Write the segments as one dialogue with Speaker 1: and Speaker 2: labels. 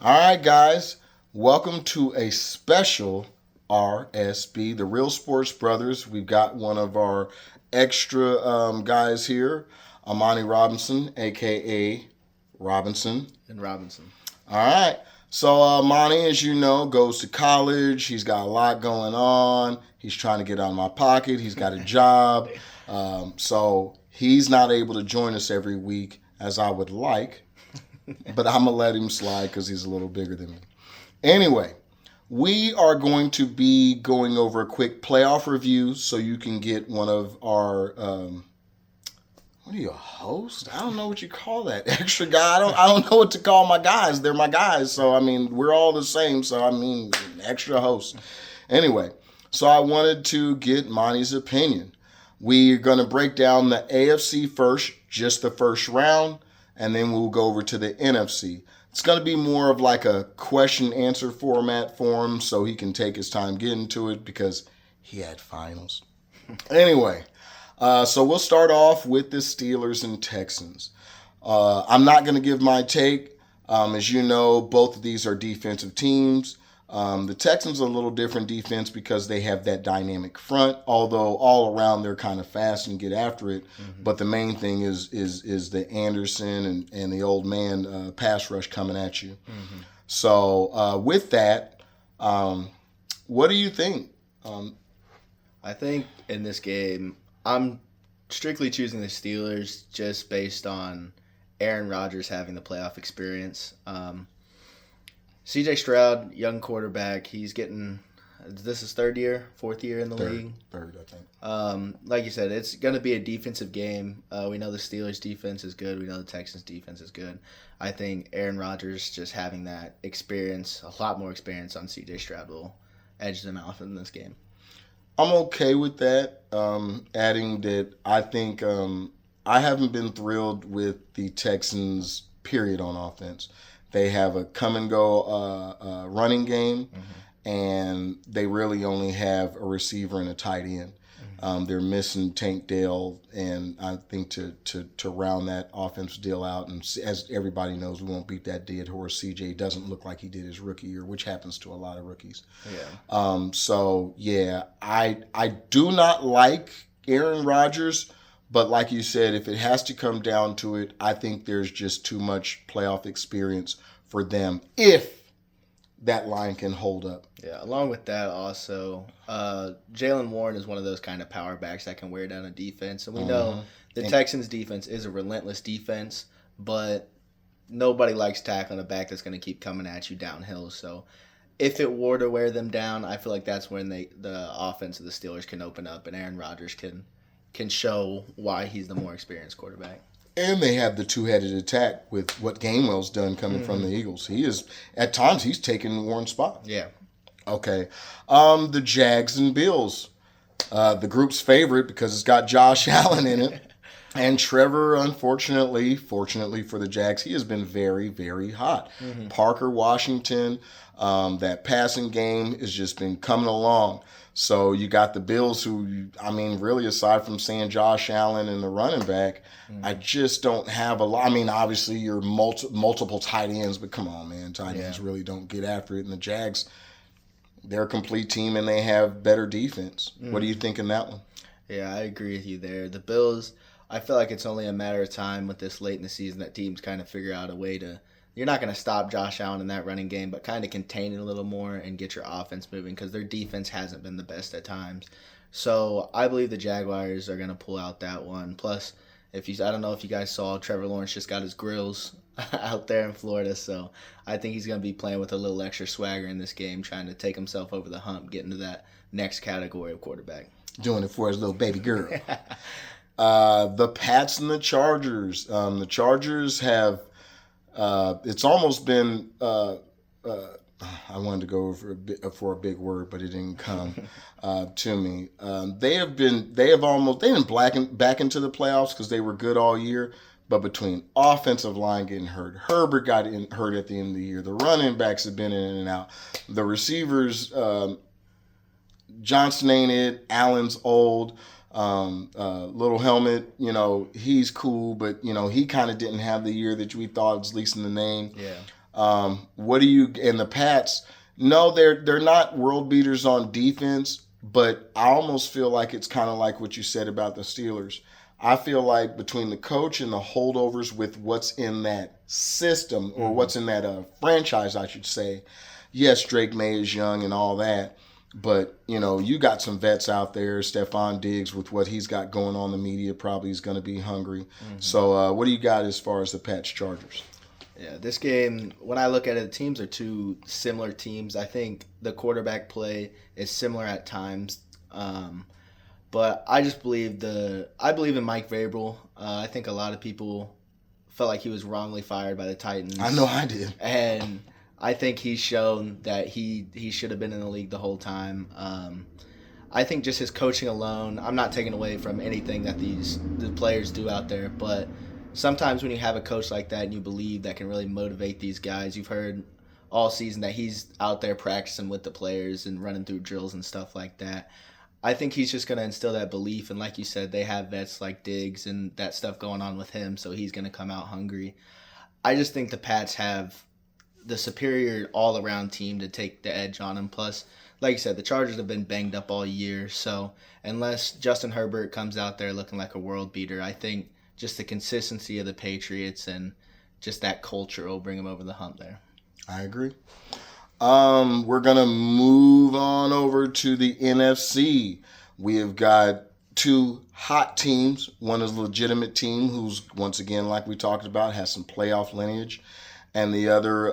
Speaker 1: All right, guys, welcome to a special R.S.B, the Real Sports Brothers. We've got one of our extra guys here, Amani Robinson, aka Robinson.
Speaker 2: And Robinson.
Speaker 1: All right. So Monty, as you know, goes to college. He's got a lot going on. He's trying to get out of my pocket. He's got a job. So he's not able to join us every week as I would like. But I'm going to let him slide because he's a little bigger than me. Anyway, we are going to be going over a quick playoff review so you can get one of our... what are you, a host? I don't know what you call that. Extra guy? I don't know what to call my guys. They're my guys. So, I mean, we're all the same. So, I mean, extra host. Anyway, so I wanted to get Monty's opinion. We're going to break down the AFC first, just the first round, and then we'll go over to the NFC. It's going to be more of like a question-answer format for him so he can take his time getting to it because he had finals. Anyway. So we'll start off with the Steelers and Texans. I'm not going to give my take. As you know, both of these are defensive teams. The Texans are a little different defense because they have that dynamic front, although all around they're kind of fast and get after it. Mm-hmm. But the main thing is the Anderson and the old man pass rush coming at you. Mm-hmm. So with that, what do you think?
Speaker 2: I think in this game, I'm strictly choosing the Steelers just based on Aaron Rodgers having the playoff experience. C.J. Stroud, young quarterback, he's getting this is fourth year in the league.
Speaker 1: Third, I think.
Speaker 2: Like you said, it's going to be a defensive game. We know the Steelers' defense is good. We know the Texans' defense is good. I think Aaron Rodgers just having that experience, a lot more experience on C.J. Stroud will edge them out in this game.
Speaker 1: I'm okay with that. Adding that I think I haven't been thrilled with the Texans, period, on offense. They have a come-and-go running game, mm-hmm. and they really only have a receiver and a tight end. Mm-hmm. They're missing Tank Dell, and I think to round that offensive deal out, and as everybody knows, we won't beat that dead horse. CJ doesn't look like he did his rookie year, which happens to a lot of rookies. Yeah. So, yeah, I do not like Aaron Rodgers, but like you said, if it has to come down to it, I think there's just too much playoff experience for them if that line can hold up.
Speaker 2: Yeah, along with that also, Jaylen Warren is one of those kind of power backs that can wear down a defense. And we know the Texans' defense is a relentless defense, but nobody likes tackling a back that's going to keep coming at you downhill. So if it were to wear them down, I feel like that's when the offense of the Steelers can open up and Aaron Rodgers can show why he's the more experienced quarterback.
Speaker 1: And they have the two-headed attack with what Gainwell's done coming from the Eagles. He is, at times, he's taken Warren's spot.
Speaker 2: Yeah.
Speaker 1: Okay. The Jags and Bills. The group's favorite because it's got Josh Allen in it. And Trevor, fortunately for the Jags, he has been very, very hot. Mm-hmm. Parker Washington, that passing game has just been coming along. So you got the Bills who, I mean, really aside from saying Josh Allen and the running back, I just don't have a lot. I mean, obviously you're multiple tight ends, but come on, man. Tight ends really don't get after it. And the Jags, they're a complete team and they have better defense. What do you think in that one?
Speaker 2: Yeah, I agree with you there. The Bills, I feel like it's only a matter of time with this late in the season that teams kind of figure out a way to, you're not going to stop Josh Allen in that running game, but kind of contain it a little more and get your offense moving because their defense hasn't been the best at times. So I believe the Jaguars are going to pull out that one. Plus, I don't know if you guys saw, Trevor Lawrence just got his grills out there in Florida, so I think he's going to be playing with a little extra swagger in this game, trying to take himself over the hump, get into that next category of quarterback.
Speaker 1: Doing it for his little baby girl. The Pats and the Chargers. The Chargers have... it's almost been. I wanted to go for a big word, but it didn't come to me. They've been back into the playoffs because they were good all year. But between offensive line getting hurt, Herbert got hurt at the end of the year. The running backs have been in and out. The receivers, Johnson ain't it. Allen's old. Little Helmet, he's cool, but he kind of didn't have the year that we thought, at least in the name.
Speaker 2: Yeah.
Speaker 1: What do you and the Pats? No, they're not world beaters on defense, but I almost feel like it's kind of like what you said about the Steelers. I feel like between the coach and the holdovers with what's in that system or what's in that franchise, I should say. Yes, Drake May is young and all that, but you got some vets out there. Stephon Diggs, with what he's got going on, the media probably is going to be hungry. So, what do you got as far as the Pats Chargers?
Speaker 2: Yeah, this game, when I look at it, the teams are two similar teams. I think the quarterback play is similar at times. But I just believe I believe in Mike Vrabel. I think a lot of people felt like he was wrongly fired by the Titans.
Speaker 1: I know I did.
Speaker 2: And I think he's shown that he should have been in the league the whole time. I think just his coaching alone, I'm not taking away from anything that the players do out there, but sometimes when you have a coach like that and you believe that can really motivate these guys, you've heard all season that he's out there practicing with the players and running through drills and stuff like that. I think he's just going to instill that belief, and like you said, they have vets like Diggs and that stuff going on with him, so he's going to come out hungry. I just think the Pats have the superior all-around team to take the edge on him. Plus, like you said, the Chargers have been banged up all year, so unless Justin Herbert comes out there looking like a world beater, I think just the consistency of the Patriots and just that culture will bring them over the hump there.
Speaker 1: I agree. We're going to move on over to the NFC. We have got two hot teams. One is a legitimate team who's, once again, like we talked about, has some playoff lineage. And the other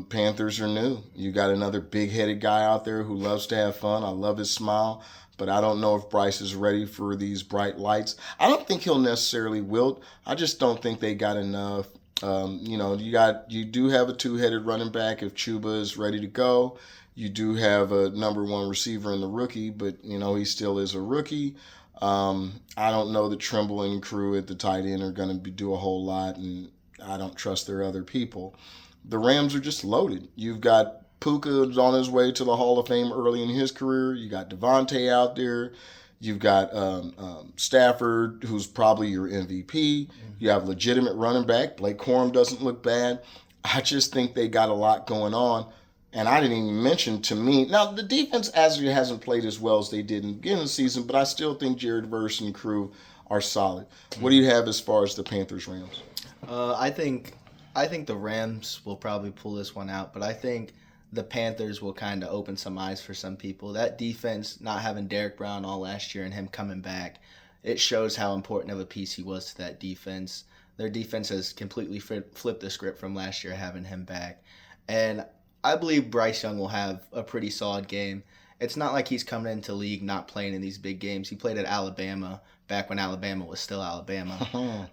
Speaker 1: Panthers are new. You got another big-headed guy out there who loves to have fun. I love his smile. But I don't know if Bryce is ready for these bright lights. I don't think he'll necessarily wilt. I just don't think they got enough. You do have a two-headed running back if Chuba is ready to go. You do have a number one receiver in the rookie, but he still is a rookie. I don't know that Trimble and crew at the tight end are going to do a whole lot, and I don't trust their other people. The Rams are just loaded. You've got Puka's on his way to the Hall of Fame early in his career. You got Devontae out there. You've got Stafford, who's probably your MVP. You have legitimate running back. Blake Corum doesn't look bad. I just think they got a lot going on. And I didn't even mention, to me, now the defense as it hasn't played as well as they did in the beginning of the season, but I still think Jared Verse and crew are solid. What do you have as far as the Panthers-Rams?
Speaker 2: I think the Rams will probably pull this one out, but I think the Panthers will kind of open some eyes for some people. That defense, not having Derek Brown all last year and him coming back, it shows how important of a piece he was to that defense. Their defense has completely flipped the script from last year having him back. And I believe Bryce Young will have a pretty solid game. It's not like he's coming into league not playing in these big games. He played at Alabama back when Alabama was still Alabama.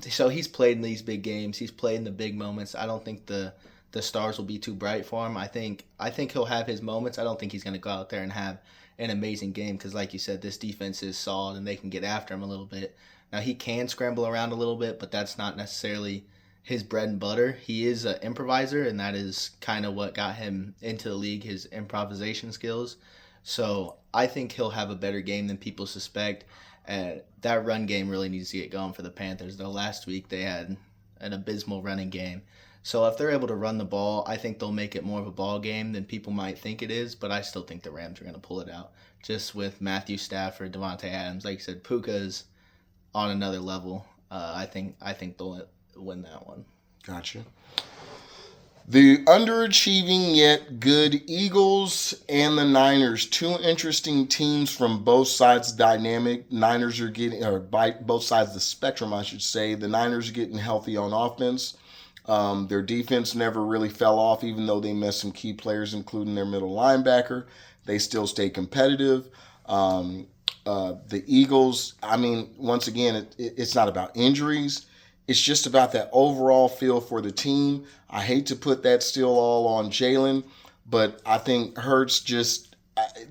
Speaker 2: So he's played in these big games. He's played in the big moments. I don't think the stars will be too bright for him. I think he'll have his moments. I don't think he's going to go out there and have an amazing game because, like you said, this defense is solid and they can get after him a little bit. Now, he can scramble around a little bit, but that's not necessarily his bread and butter. He is an improviser, and that is kind of what got him into the league, his improvisation skills. So I think he'll have a better game than people suspect. That run game really needs to get going for the Panthers, though last week they had an abysmal running game. So if they're able to run the ball, I think they'll make it more of a ball game than people might think it is, but I still think the Rams are going to pull it out. Just with Matthew Stafford, Devontae Adams, like you said, Puka's on another level. I think they'll win that one.
Speaker 1: Gotcha. The underachieving yet good Eagles and the Niners, two interesting teams from both sides dynamic. Niners are getting, or by both sides of the spectrum, I should say. The Niners are getting healthy on offense. Their defense never really fell off, even though they missed some key players, including their middle linebacker. They still stay competitive. The Eagles, once again, it's not about injuries. It's just about that overall feel for the team. I hate to put that still all on Jalen, but I think Hurts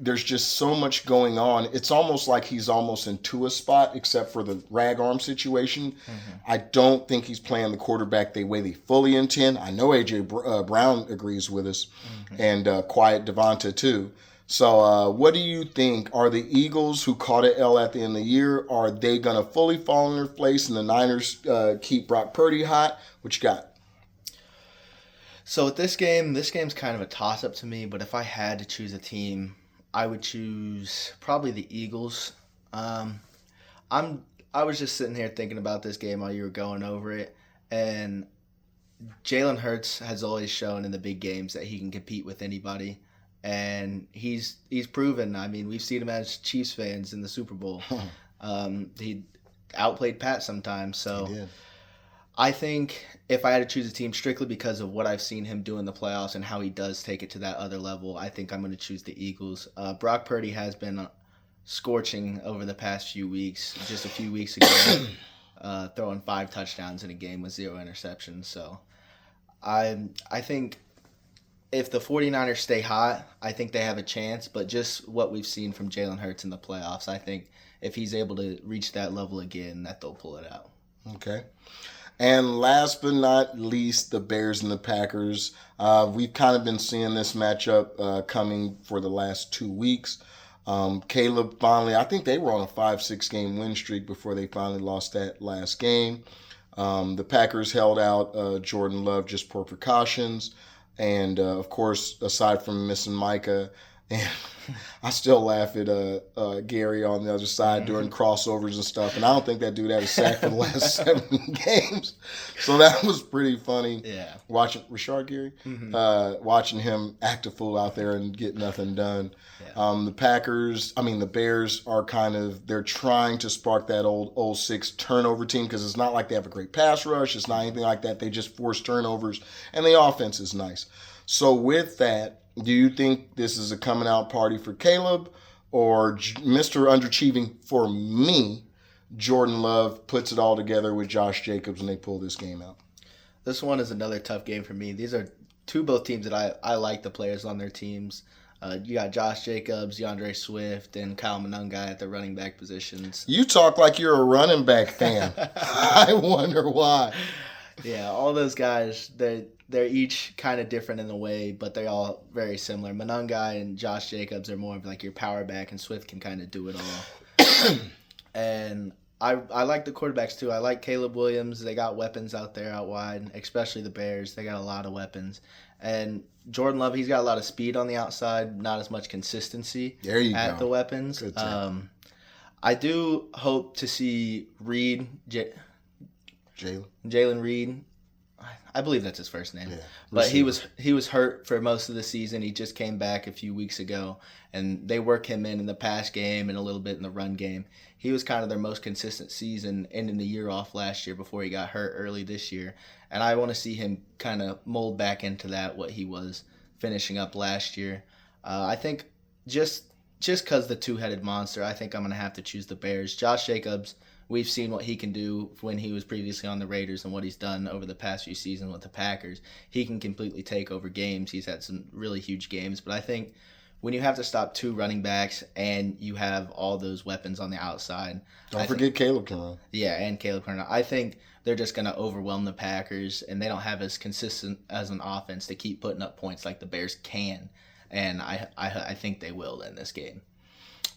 Speaker 1: there's just so much going on. It's almost like he's almost into a spot, except for the rag arm situation. Mm-hmm. I don't think he's playing the quarterback the way they fully intend. I know A.J. Brown agrees with us, and Quiet Devonta too. So what do you think? Are the Eagles, who caught an L at the end of the year, are they going to fully fall in their place and the Niners keep Brock Purdy hot? What you got?
Speaker 2: So with this game's kind of a toss-up to me, but if I had to choose a team, I would choose probably the Eagles. Um, I was just sitting here thinking about this game while you were going over it, and Jalen Hurts has always shown in the big games that he can compete with anybody, and he's proven. I mean, we've seen him as Chiefs fans in the Super Bowl. He outplayed Pat sometimes, so
Speaker 1: He did.
Speaker 2: I think if I had to choose a team strictly because of what I've seen him do in the playoffs and how he does take it to that other level, I think I'm going to choose the Eagles. Brock Purdy has been scorching over the past few weeks. Just a few weeks ago, throwing 5 touchdowns in a game with 0 interceptions. So I think if the 49ers stay hot, I think they have a chance. But just what we've seen from Jalen Hurts in the playoffs, I think if he's able to reach that level again, that they'll pull it out.
Speaker 1: Okay. And last but not least, the Bears and the Packers. We've kind of been seeing this matchup coming for the last 2 weeks. Caleb finally, I think they were on a 5-6 game win streak before they finally lost that last game. The Packers held out Jordan Love just for precautions. And, of course, aside from missing Micah, and I still laugh at Gary on the other side doing crossovers and stuff. And I don't think that dude had a sack for the last 7 games. So that was pretty funny.
Speaker 2: Yeah.
Speaker 1: Watching Rashard Gary, watching him act a fool out there and get nothing done.
Speaker 2: Yeah.
Speaker 1: The Bears are they're trying to spark that old 06 turnover team because it's not like they have a great pass rush. It's not anything like that. They just force turnovers, and the offense is nice. So with that, do you think this is a coming out party for Caleb or Mr. Underachieving for me? Jordan Love puts it all together with Josh Jacobs and they pull this game out.
Speaker 2: This one is another tough game for me. These are both teams that I like the players on their teams. You got Josh Jacobs, DeAndre Swift, and Kyle Monungai at the running back positions.
Speaker 1: You talk like you're a running back fan. I wonder why.
Speaker 2: Yeah, all those guys, they're each kind of different in a way, but they're all very similar. Monungai and Josh Jacobs are more of like your power back, and Swift can kind of do it all. And I like the quarterbacks too. I like Caleb Williams. They got weapons out there out wide, especially the Bears. They got a lot of weapons. And Jordan Love, he's got a lot of speed on the outside, not as much consistency
Speaker 1: There you
Speaker 2: at
Speaker 1: go.
Speaker 2: the weapons. I do hope to see Reed, Jalen Reed. I believe that's his first name.
Speaker 1: Yeah,
Speaker 2: but he was hurt for most of the season. He just came back a few weeks ago, and they work him in the pass game and a little bit in the run game. He was kind of their most consistent season, ending the year off last year before he got hurt early this year. And I want to see him kind of mold back into that, what he was finishing up last year. I think just because the two-headed monster, I think I'm going to have to choose the Bears. Josh Jacobs, we've seen what he can do when he was previously on the Raiders and what he's done over the past few seasons with the Packers. He can completely take over games. He's had some really huge games. But I think when you have to stop 2 running backs and you have all those weapons on the outside.
Speaker 1: Don't forget Caleb Curran.
Speaker 2: Yeah, and Caleb Curran. I think they're just going to overwhelm the Packers, and they don't have as consistent as an offense to keep putting up points like the Bears can. And I think they will in this game.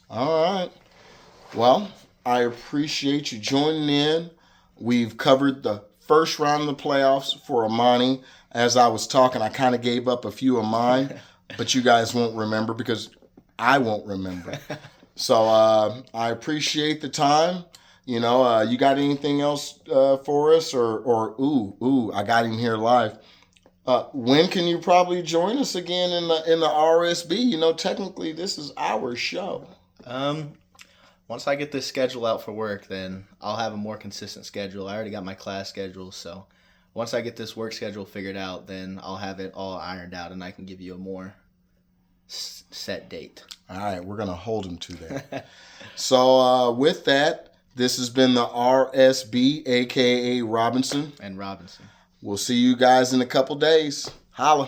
Speaker 1: All right. Well, I appreciate you joining in. We've covered the first round of the playoffs for Amani. As I was talking, I kind of gave up a few of mine, but you guys won't remember because I won't remember. So I appreciate the time. You got anything else for us? Or I got him here live. When can you probably join us again in the R.S.B? Technically this is our show.
Speaker 2: Once I get this schedule out for work, then I'll have a more consistent schedule. I already got my class schedule, so once I get this work schedule figured out, then I'll have it all ironed out, and I can give you a more set date.
Speaker 1: All right, we're going to hold him to that. So with that, this has been the R.S.B, a.k.a. Robinson.
Speaker 2: And Robinson.
Speaker 1: We'll see you guys in a couple days. Holla.